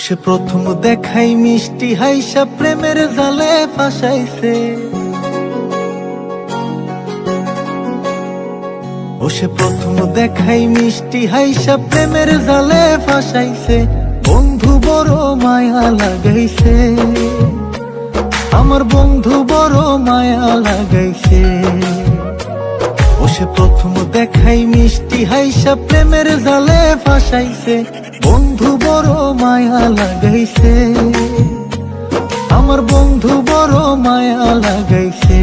সে প্রথম দেখাই মিষ্টি হাইসা প্রেমের জালে ফাঁসাইছে। সে প্রথম দেখাই মিষ্টি হাইসা প্রেমের জালে ফাঁসাইছে। বন্ধু বড় মায়া লাগাইছে, আমার বন্ধু বড় মায়া লাগাইছে। সে প্রথম দেখাই মিষ্টি হাইসা প্রেমের জালে ফাঁসাইছে। বন্ধু বড় মায়া লাগাইছে, আমার বন্ধু বড় মায়া লাগাইছে।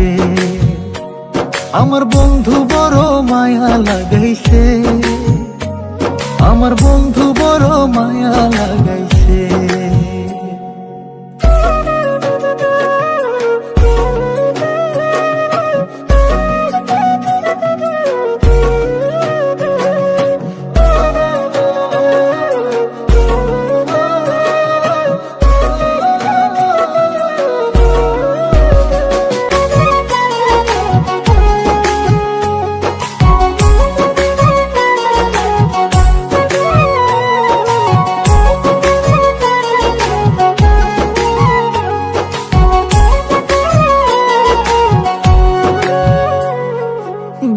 আমার বন্ধু বড় মায়া লাগাইছে, আমার বন্ধু বড় মায়া লাগাইছে।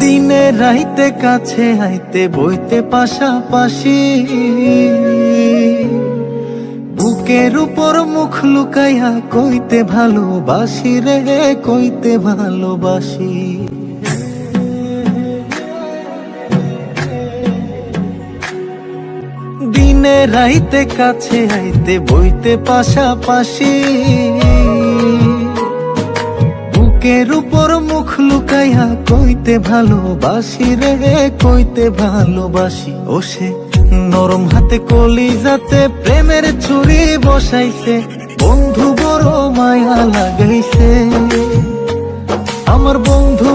দিনে রাইতে কাছে আইতে বইতে পাশাপাশি, বুকের উপর মুখ লুকাইয়া কইতে ভালোবাসি রে, কইতে ভালোবাসি। দিনে রাইতে কাছে আইতে বইতে পাশাপাশি, বুকের উপর মুখ লুকাইয়া কইতে ভালোবাসি রে, কইতে ভালোবাসি। সে নরম হাতে কলিজাতে প্রেমের ছুরি বসাইছে। বন্ধু বড় মায়া লাগাইছে, আমার বন্ধু